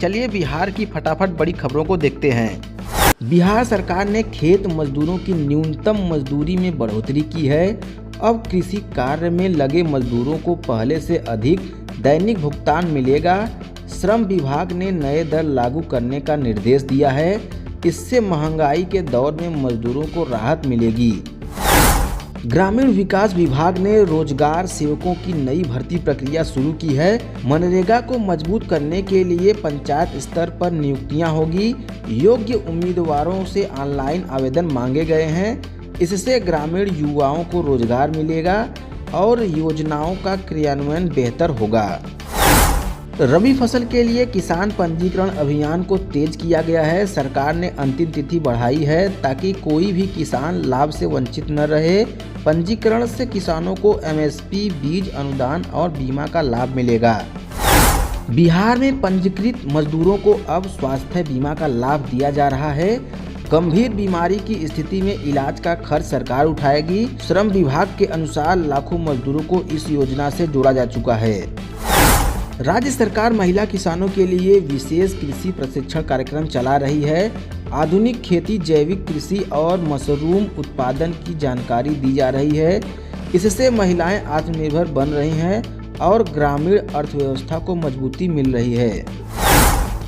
चलिए बिहार की फटाफट बड़ी खबरों को देखते हैं। बिहार सरकार ने खेत मजदूरों की न्यूनतम मजदूरी में बढ़ोतरी की है। अब कृषि कार्य में लगे मजदूरों को पहले से अधिक दैनिक भुगतान मिलेगा। श्रम विभाग ने नए दर लागू करने का निर्देश दिया है। इससे महंगाई के दौर में मजदूरों को राहत मिलेगी। ग्रामीण विकास विभाग ने रोजगार सेवकों की नई भर्ती प्रक्रिया शुरू की है। मनरेगा को मजबूत करने के लिए पंचायत स्तर पर नियुक्तियां होगी। योग्य उम्मीदवारों से ऑनलाइन आवेदन मांगे गए हैं। इससे ग्रामीण युवाओं को रोजगार मिलेगा और योजनाओं का क्रियान्वयन बेहतर होगा। रबी फसल के लिए किसान पंजीकरण अभियान को तेज किया गया है। सरकार ने अंतिम तिथि बढ़ाई है ताकि कोई भी किसान लाभ से वंचित न रहे। पंजीकरण से किसानों को एमएसपी, बीज अनुदान और बीमा का लाभ मिलेगा। बिहार में पंजीकृत मजदूरों को अब स्वास्थ्य बीमा का लाभ दिया जा रहा है। गंभीर बीमारी की स्थिति में इलाज का खर्च सरकार उठाएगी। श्रम विभाग के अनुसार लाखों मजदूरों को इस योजना से जोड़ा जा चुका है। राज्य सरकार महिला किसानों के लिए विशेष कृषि प्रशिक्षण कार्यक्रम चला रही है। आधुनिक खेती, जैविक कृषि और मशरूम उत्पादन की जानकारी दी जा रही है। इससे महिलाएं आत्मनिर्भर बन रही हैं और ग्रामीण अर्थव्यवस्था को मजबूती मिल रही है।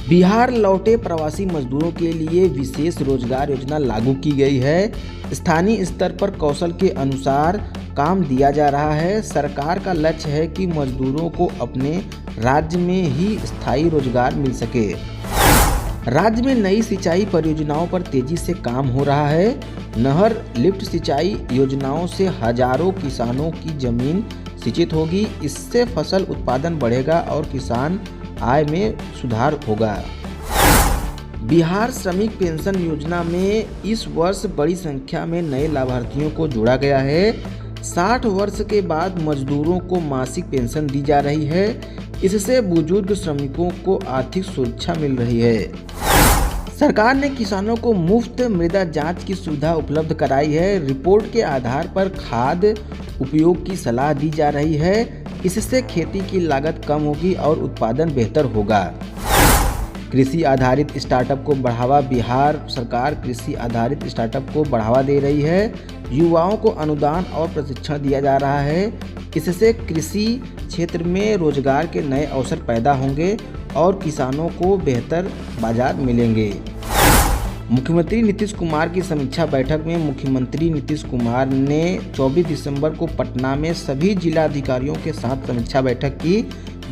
बिहार लौटे प्रवासी मजदूरों के लिए विशेष रोजगार योजना लागू की गई है। स्थानीय स्तर पर कौशल के अनुसार काम दिया जा रहा है। सरकार का लक्ष्य है कि मजदूरों को अपने राज्य में ही स्थायी रोजगार मिल सके। राज्य में नई सिंचाई परियोजनाओं पर तेजी से काम हो रहा है। नहर लिफ्ट सिंचाई योजनाओं से हजारों किसानों की जमीन सिंचित होगी। इससे फसल उत्पादन बढ़ेगा और किसान आय में सुधार होगा। बिहार श्रमिक पेंशन योजना में इस वर्ष बड़ी संख्या में नए लाभार्थियों को जोड़ा गया है। 60 वर्ष के बाद मजदूरों को मासिक पेंशन दी जा रही है। इससे बुजुर्ग श्रमिकों को आर्थिक सुरक्षा मिल रही है। सरकार ने किसानों को मुफ्त मृदा जांच की सुविधा उपलब्ध कराई है। रिपोर्ट के आधार पर खाद उपयोग की सलाह दी जा रही है। इससे खेती की लागत कम होगी और उत्पादन बेहतर होगा। कृषि आधारित स्टार्टअप को बढ़ावा। बिहार सरकार कृषि आधारित स्टार्टअप को बढ़ावा दे रही है। युवाओं को अनुदान और प्रशिक्षण दिया जा रहा है। इससे कृषि क्षेत्र में रोजगार के नए अवसर पैदा होंगे और किसानों को बेहतर बाजार मिलेंगे। मुख्यमंत्री नीतीश कुमार की समीक्षा बैठक में मुख्यमंत्री नीतीश कुमार ने 24 दिसंबर को पटना में सभी जिलाधिकारियों के साथ समीक्षा बैठक की।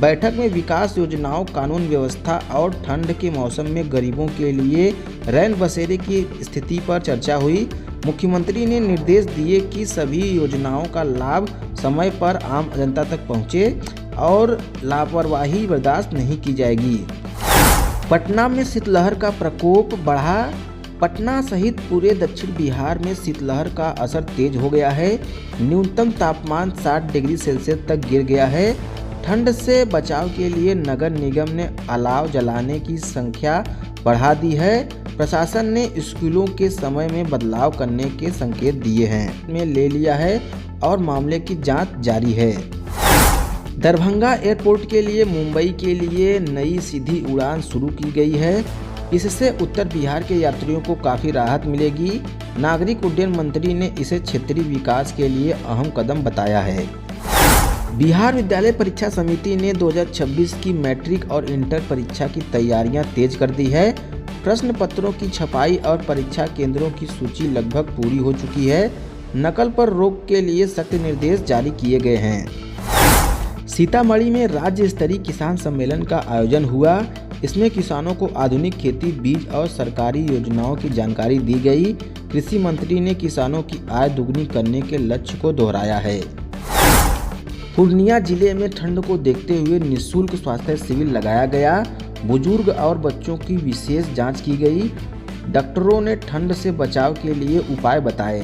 बैठक में विकास योजनाओं, कानून व्यवस्था और ठंड के मौसम में गरीबों के लिए रैन बसेरे की स्थिति पर चर्चा हुई। मुख्यमंत्री ने निर्देश दिए कि सभी योजनाओं का लाभ समय पर आम जनता तक पहुंचे और लापरवाही बर्दाश्त नहीं की जाएगी। पटना में शीतलहर का प्रकोप बढ़ा। पटना सहित पूरे दक्षिण बिहार में शीतलहर का असर तेज हो गया है। न्यूनतम तापमान 60 डिग्री सेल्सियस तक गिर गया है। ठंड से बचाव के लिए नगर निगम ने अलाव जलाने की संख्या बढ़ा दी है। प्रशासन ने स्कूलों के समय में बदलाव करने के संकेत दिए हैं में ले लिया है और मामले की जांच जारी है। दरभंगा एयरपोर्ट के लिए मुंबई के लिए नई सीधी उड़ान शुरू की गई है। इससे उत्तर बिहार के यात्रियों को काफ़ी राहत मिलेगी। नागरिक उड्डयन मंत्री ने इसे क्षेत्रीय विकास के लिए अहम कदम बताया है। बिहार विद्यालय परीक्षा समिति ने 2026 की मैट्रिक और इंटर परीक्षा की तैयारियां तेज कर दी है। प्रश्न पत्रों की छपाई और परीक्षा केंद्रों की सूची लगभग पूरी हो चुकी है। नकल पर रोक के लिए सख्त निर्देश जारी किए गए हैं। सीतामढ़ी में राज्य स्तरीय किसान सम्मेलन का आयोजन हुआ। इसमें किसानों को आधुनिक खेती, बीज और सरकारी योजनाओं की जानकारी दी गई। कृषि मंत्री ने किसानों की आय दोगुनी करने के लक्ष्य को दोहराया है। पूर्णिया जिले में ठंड को देखते हुए निःशुल्क स्वास्थ्य शिविर लगाया गया। बुजुर्ग और बच्चों की विशेष जांच की गई। डॉक्टरों ने ठंड से बचाव के लिए उपाय बताए।